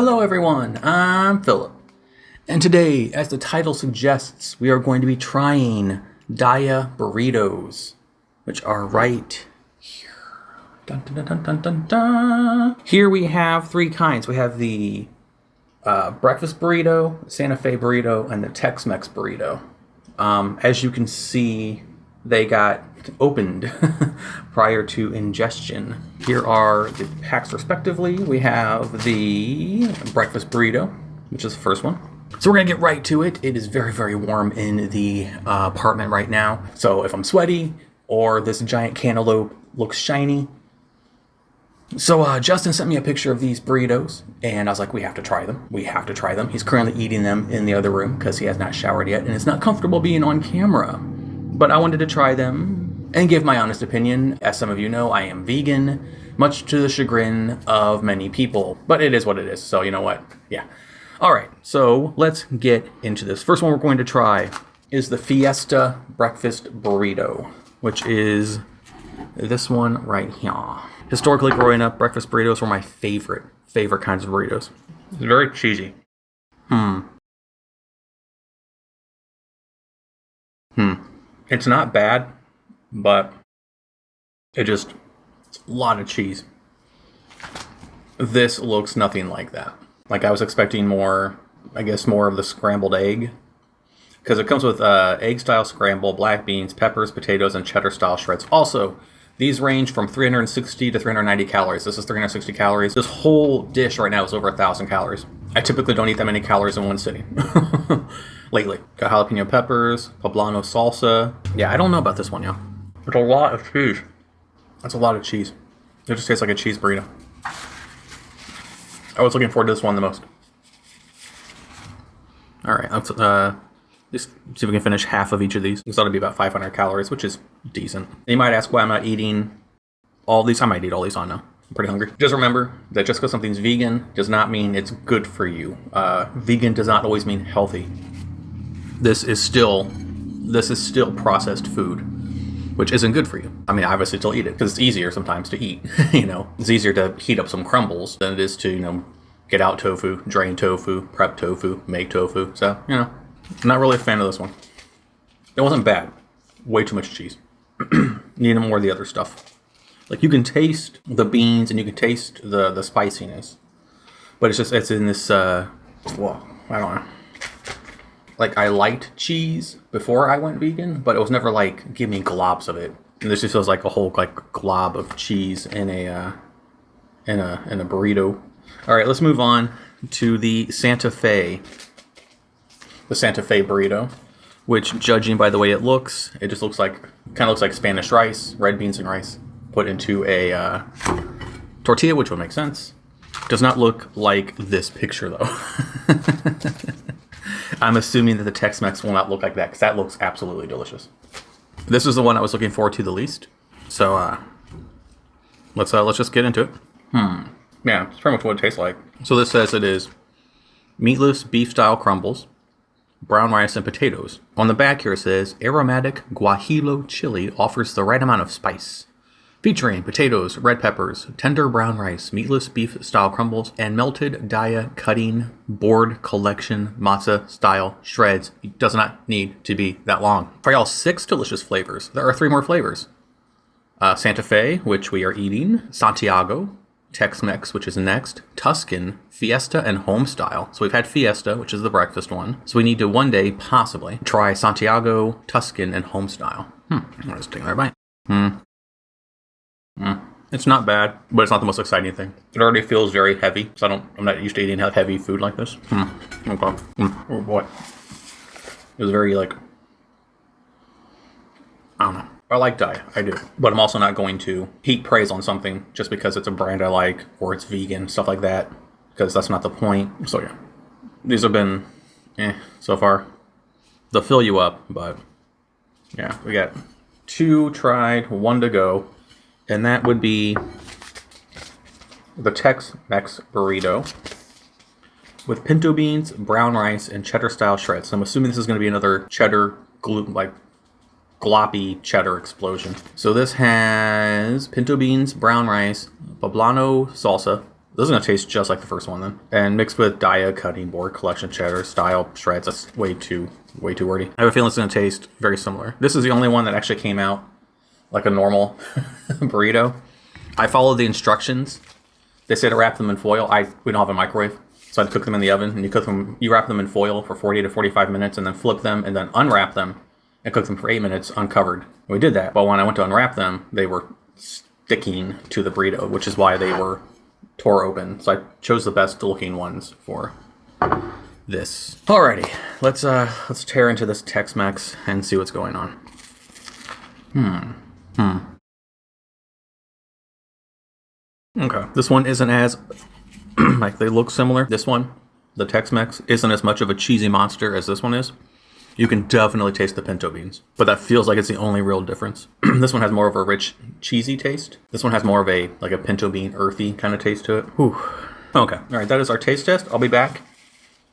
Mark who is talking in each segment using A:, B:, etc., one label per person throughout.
A: Hello everyone, I'm Philip, and today, as the title suggests, we are going to be trying Daiya burritos, which are right here. Dun, dun, dun, dun, dun, dun. Here we have three kinds. We have the breakfast burrito, Santa Fe burrito, and the Tex-Mex burrito. As you can see, they got opened prior to ingestion. Here are the packs respectively. We have the breakfast burrito, which is the first one. So we're gonna get right to it. It is very, very warm in the apartment right now. So if I'm sweaty or this giant cantaloupe looks shiny. So Justin sent me a picture of these burritos and I was like, we have to try them. We have to try them. He's currently eating them in the other room because he has not showered yet and it's not comfortable being on camera. But I wanted to try them and give my honest opinion. As some of you know, I am vegan, much to the chagrin of many people. But it is what it is, so you know what? Yeah. Alright, so let's get into this. First one we're going to try is the Fiesta Breakfast Burrito, which is this one right here. Historically, growing up, breakfast burritos were my favorite kinds of burritos. It's very cheesy. It's not bad, but it's a lot of cheese. This looks nothing like that. Like I was expecting more, I guess more of the scrambled egg. Because it comes with egg-style scramble, black beans, peppers, potatoes, and cheddar-style shreds. Also, these range from 360 to 390 calories. This is 360 calories. This whole dish right now is over 1,000 calories. I typically don't eat that many calories in one sitting. Lately. Got jalapeno peppers, poblano salsa. Yeah, I don't know about this one, yeah. It's a lot of cheese. That's a lot of cheese. It just tastes like a cheese burrito. I was looking forward to this one the most. Alright, let's just see if we can finish half of each of these. This ought to be about 500 calories, which is decent. And you might ask why I'm not eating all these. I might eat all these on now. I'm pretty hungry. Just remember that just because something's vegan does not mean it's good for you. Vegan does not always mean healthy. This is still processed food, which isn't good for you. I mean, obviously still eat it because it's easier sometimes to eat. You know, it's easier to heat up some crumbles than it is to, you know, get out tofu, drain tofu, prep tofu, make tofu. So, you know, I'm not really a fan of this one. It wasn't bad. Way too much cheese. Need more of the other stuff. Like you can taste the beans and you can taste the spiciness, but it's in this. Well, I don't know. Like, I liked cheese before I went vegan, but it was never like, give me globs of it. And this just feels like a whole, like, glob of cheese in a burrito. All right, let's move on to the Santa Fe. The Santa Fe burrito, which, judging by the way it looks, it just looks like, kind of looks like Spanish rice, red beans and rice, put into a tortilla, which would make sense. Does not look like this picture, though. I'm assuming that the Tex-Mex will not look like that because that looks absolutely delicious. This is the one I was looking forward to the least. So let's just get into it. Yeah, it's pretty much what it tastes like. So this says it is meatless beef-style crumbles, brown rice, and potatoes. On the back here it says aromatic guajillo chili offers the right amount of spice. Featuring potatoes, red peppers, tender brown rice, meatless beef-style crumbles, and melted Daiya cutting board collection matzo-style shreds. It does not need to be that long. For y'all 6 delicious flavors. There are 3 more flavors. Santa Fe, which we are eating. Santiago. Tex-Mex, which is next. Tuscan, Fiesta, and Homestyle. So we've had Fiesta, which is the breakfast one. So we need to one day, possibly, try Santiago, Tuscan, and Homestyle. Let's take another bite. It's not bad, but it's not the most exciting thing. It already feels very heavy, so I'm not used to eating heavy food like this. Okay. Oh boy. It was very like, I don't know. I like Daiya, I do. But I'm also not going to heap praise on something just because it's a brand I like or it's vegan, stuff like that, because that's not the point. So yeah, these have been so far. They'll fill you up, but yeah, we got 2 tried, 1 to go. And that would be the Tex-Mex burrito with pinto beans, brown rice, and cheddar-style shreds. So I'm assuming this is going to be another cheddar, gloppy cheddar explosion. So this has pinto beans, brown rice, poblano salsa, This is going to taste just like the first one then. And mixed with Daiya cutting board, collection cheddar, style shreds. That's way too wordy. I have a feeling it's going to taste very similar. This is the only one that actually came out like a normal burrito. I followed the instructions. They say to wrap them in foil. We don't have a microwave, so I'd cook them in the oven. And you wrap them in foil for 40 to 45 minutes, and then flip them, and then unwrap them, and cook them for 8 minutes uncovered. And we did that, but when I went to unwrap them, they were sticking to the burrito, which is why they were tore open. So I chose the best looking ones for this. Alrighty, let's tear into this Tex-Mex and see what's going on. Okay, this one isn't as like they look similar. This one, the Tex-Mex, isn't as much of a cheesy monster as this one is. You can definitely taste the pinto beans, but that feels like it's the only real difference. This one has more of a rich, cheesy taste. This one has more of a pinto bean, earthy kind of taste to it. Whew. Okay, all right, that is our taste test. I'll be back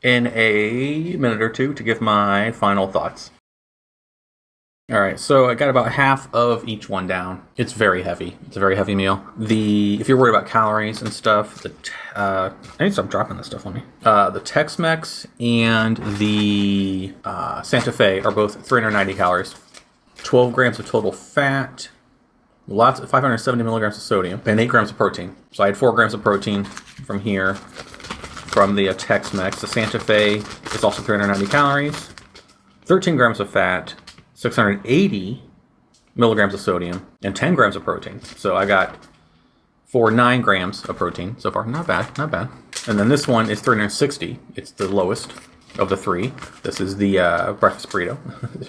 A: in a minute or two to give my final thoughts. All right, so I got about half of each one down. It's very heavy. It's a very heavy meal. If you're worried about calories and stuff, I need to stop dropping this stuff on me. The Tex-Mex and the Santa Fe are both 390 calories, 12 grams of total fat, 570 milligrams of sodium, and 8 grams of protein. So I had 4 grams of protein from here, from the Tex-Mex. The Santa Fe is also 390 calories, 13 grams of fat, 680 milligrams of sodium, and 10 grams of protein. So I got 9 grams of protein so far. Not bad, not bad. And then this one is 360. It's the lowest of the three. This is the breakfast burrito.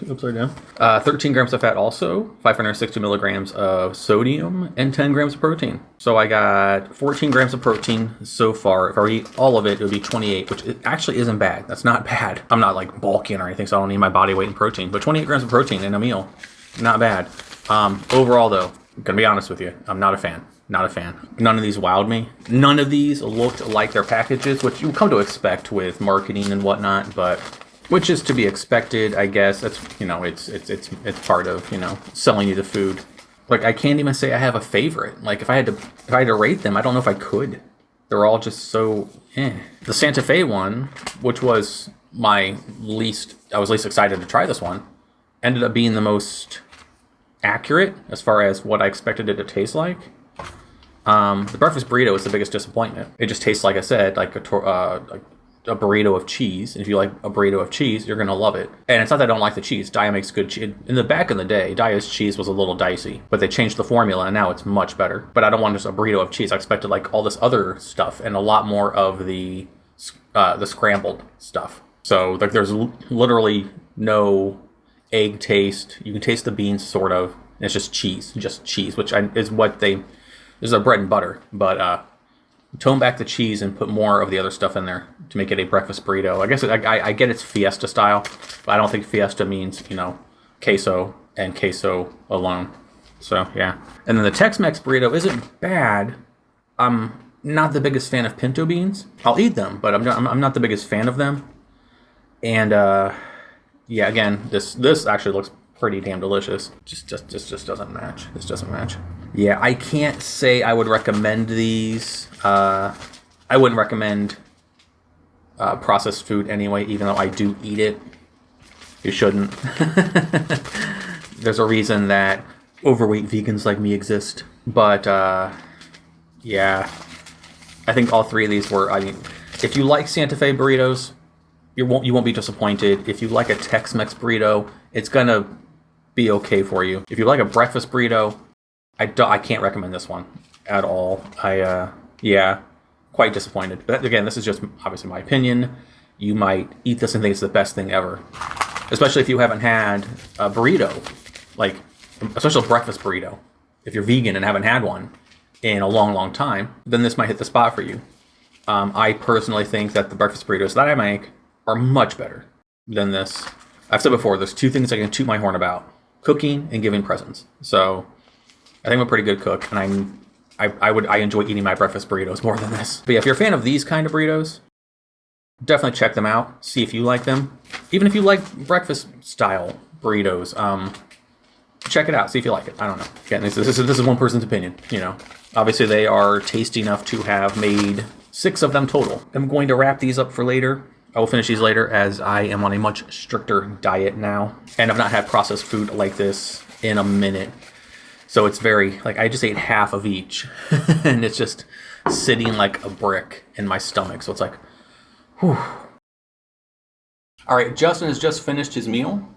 A: Upside down. 13 grams of fat also, 560 milligrams of sodium, and 10 grams of protein. So I got 14 grams of protein so far. If I eat all of it, it would be 28, which actually isn't bad. That's not bad. I'm not like bulking or anything, so I don't need my body weight in protein. But 28 grams of protein in a meal, not bad. Overall, though, I'm going to be honest with you, I'm not a fan. Not a fan. None of these wowed me. None of these looked like their packages, which you come to expect with marketing and whatnot, but which is to be expected, I guess. That's, it's part of, selling you the food. Like, I can't even say I have a favorite. Like, if I had to rate them, I don't know if I could. They're all just so The Santa Fe one, which was I was least excited to try this one, ended up being the most accurate as far as what I expected it to taste like. The breakfast burrito is the biggest disappointment. It just tastes, like I said, like a burrito of cheese. And if you like a burrito of cheese, you're going to love it. And it's not that I don't like the cheese. Daiya makes good cheese. In the back in the day, Daiya's cheese was a little dicey, but they changed the formula and now it's much better. But I don't want just a burrito of cheese. I expected like all this other stuff and a lot more of the scrambled stuff. So like there's literally no egg taste. You can taste the beans sort of. And it's just cheese, which is what this is a bread and butter, but tone back the cheese and put more of the other stuff in there to make it a breakfast burrito. I guess I get it's fiesta style, but I don't think fiesta means, queso and queso alone. So, yeah. And then the Tex-Mex burrito isn't bad. I'm not the biggest fan of pinto beans. I'll eat them, but I'm not the biggest fan of them. And, yeah, again, this actually looks pretty damn delicious. Just doesn't match. This doesn't match. Yeah, I can't say I would recommend these. I wouldn't recommend processed food anyway, even though I do eat it. You shouldn't. There's a reason that overweight vegans like me exist. But, yeah, I think all three of these were, if you like Santa Fe burritos, you won't be disappointed. If you like a Tex-Mex burrito, it's going to be okay for you. If you like a breakfast burrito, I can't recommend this one at all. Quite disappointed. But again, this is just obviously my opinion. You might eat this and think it's the best thing ever. Especially if you haven't had a burrito, like especially a breakfast burrito. If you're vegan and haven't had one in a long, long time, then this might hit the spot for you. I personally think that the breakfast burritos that I make are much better than this. I've said before, there's two things I can toot my horn about: cooking and giving presents. So I think I'm a pretty good cook, and I enjoy eating my breakfast burritos more than this. But yeah, if you're a fan of these kind of burritos, definitely check them out. See if you like them. Even if you like breakfast style burritos, check it out. See if you like it. I don't know. Again, this is one person's opinion. You know, obviously they are tasty enough to have made 6 of them total. I'm going to wrap these up for later. I will finish these later as I am on a much stricter diet now, and I've not had processed food like this in a minute. So it's very, like, I just ate half of each, and it's just sitting like a brick in my stomach. So it's like, whew. All right, Justin has just finished his meal.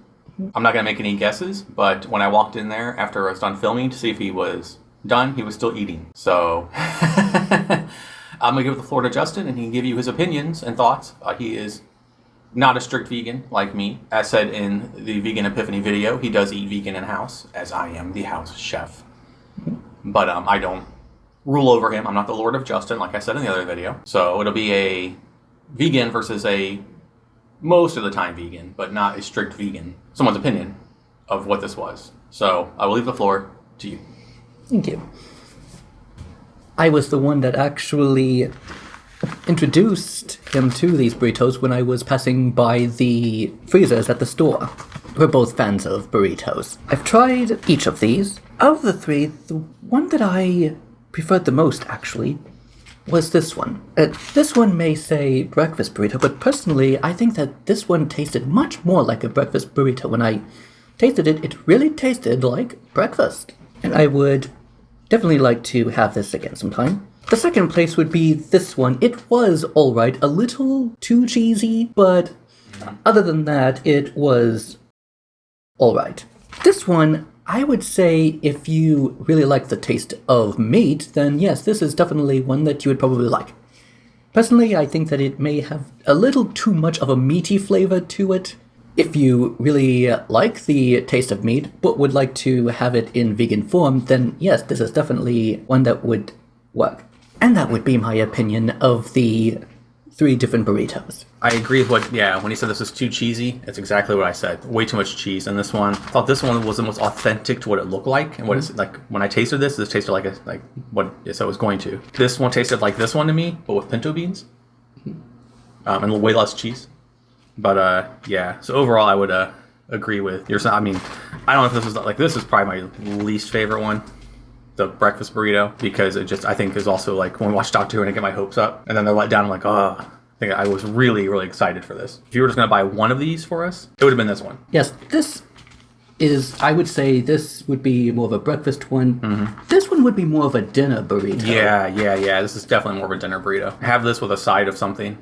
A: I'm not going to make any guesses, but when I walked in there after I was done filming to see if he was done, he was still eating. So I'm going to give the floor to Justin, and he can give you his opinions and thoughts. He is not a strict vegan like me. As said in the Vegan Epiphany video, he does eat vegan in-house, as I am the house chef. But I don't rule over him. I'm not the Lord of Justin, like I said in the other video. So it'll be a vegan versus a most of the time vegan, but not a strict vegan. Someone's opinion of what this was. So I will leave the floor to you.
B: Thank you. I was the one that actually introduced him to these burritos when I was passing by the freezers at the store. We're both fans of burritos. I've tried each of these. Of the 3, the one that I preferred the most, actually, was this one. This one may say breakfast burrito, but personally, I think that this one tasted much more like a breakfast burrito. When I tasted it, it really tasted like breakfast. And I would definitely like to have this again sometime. The second place would be this one. It was alright, a little too cheesy, but other than that, it was alright. This one, I would say if you really like the taste of meat, then yes, this is definitely one that you would probably like. Personally, I think that it may have a little too much of a meaty flavor to it. If you really like the taste of meat, but would like to have it in vegan form, then yes, this is definitely one that would work. And that would be my opinion of the 3 different burritos.
A: I agree with when he said this was too cheesy, that's exactly what I said. Way too much cheese. And this one, I thought this one was the most authentic to what it looked like. And what it's like, when I tasted this tasted like what it said it was going to. This one tasted like this one to me, but with pinto beans. And way less cheese. But yeah, so overall I would agree with your. I mean, I don't know if this was like, this is probably my least favorite one, the breakfast burrito, because it just, I think, is also like when we watch Doctor Who and I get my hopes up, and then they're let down. I'm like, oh, I think I was really, really excited for this. If you were just gonna buy one of these for us, it would have been this one.
B: Yes, this is, I would say this would be more of a breakfast one. Mm-hmm. This one would be more of a dinner burrito.
A: Yeah. This is definitely more of a dinner burrito. Have this with a side of something,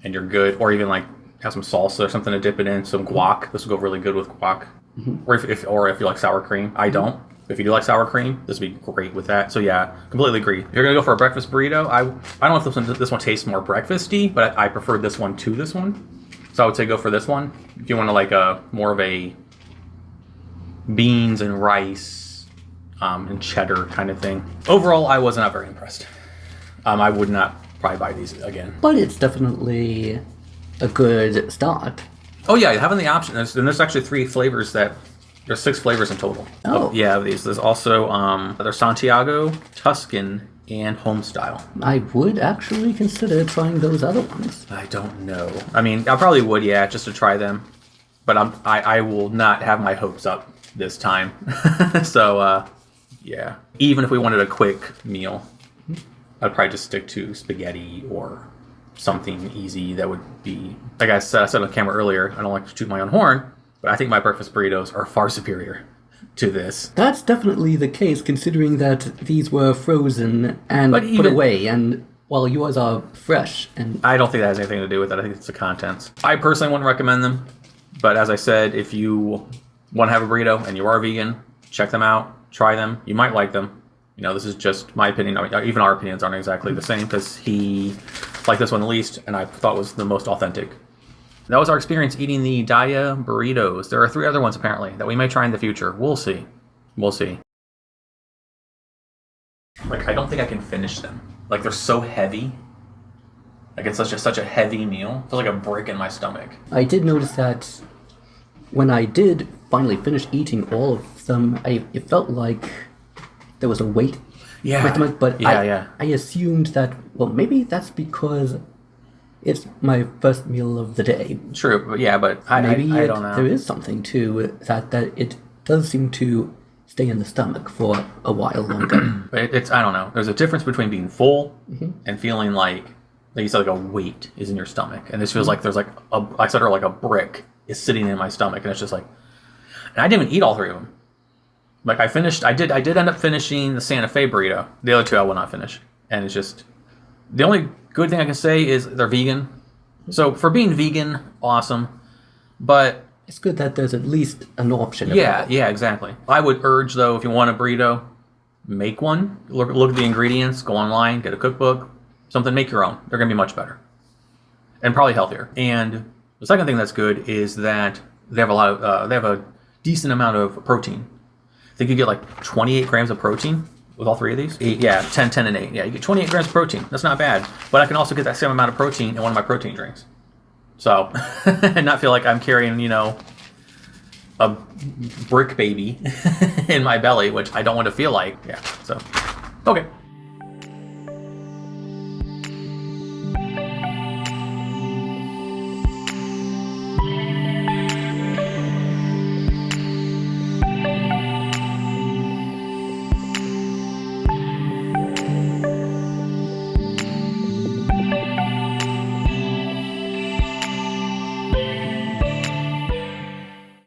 A: and you're good. Or even like have some salsa or something to dip it in. Some guac. This will go really good with guac. Mm-hmm. Or if you like sour cream. I don't. If you do like sour cream, this would be great with that. So yeah, completely agree. If you're gonna go for a breakfast burrito, I don't know if this one tastes more breakfasty, but I prefer this one to this one. So I would say go for this one. If you want to like a more of a beans and rice and cheddar kind of thing. Overall, I was not very impressed. I would not probably buy these again.
B: But it's definitely a good start.
A: Oh yeah, having the option. There's actually 3 flavors that. There's 6 flavors in total.
B: Oh.
A: Yeah, these. There's also there's Santiago, Tuscan, and Homestyle.
B: I would actually consider trying those other ones.
A: I don't know. I mean, I probably would, yeah, just to try them. But I will not have my hopes up this time. So, yeah. Even if we wanted a quick meal, I'd probably just stick to spaghetti or something easy that would be... Like I said on camera earlier, I don't like to toot my own horn, but I think my breakfast burritos are far superior to this.
B: That's definitely the case, considering that these were frozen and put away, and while yours are fresh. And
A: I don't think that has anything to do with it. I think it's the contents. I personally wouldn't recommend them, but as I said, if you want to have a burrito and you are vegan, check them out, try them. You might like them. You know, this is just my opinion. I mean, even our opinions aren't exactly the same, because he liked this one the least, and I thought was the most authentic. That was our experience eating the Daiya burritos. There are 3 other ones, apparently, that we may try in the future. We'll see. We'll see. Like, I don't think I can finish them. Like, they're so heavy. Like, it's such a heavy meal. It feels like a brick in my stomach.
B: I did notice that when I did finally finish eating all of them, it felt like there was a weight.
A: Yeah.
B: But I assumed that, well, maybe that's because it's my first meal of the day.
A: True, but yeah, but I don't know.
B: There is something to that it does seem to stay in the stomach for a while longer.
A: It's I don't know. There's a difference between being full and feeling like you said, like a weight is in your stomach, and this feels like there's like I said earlier, like a brick is sitting in my stomach, and it's just like, and I didn't even eat all 3 of them. Like I did end up finishing the Santa Fe burrito. The other 2 I will not finish, and it's just the only good thing I can say is they're vegan. So for being vegan, awesome, but
B: It's good that there's at least an option.
A: yeah, exactly. I would urge though, if you want a burrito, make one. Look at the ingredients. Go online, get a cookbook, something. Make your own. They're gonna be much better, and probably healthier. And the second thing that's good is that they have a decent amount of protein. I think you get like 28 grams of protein with all 3 of these. 10, and 8. Yeah, you get 28 grams of protein. That's not bad. But I can also get that same amount of protein in one of my protein drinks. So, and not feel like I'm carrying, a brick baby in my belly, which I don't want to feel like. Yeah, so, okay.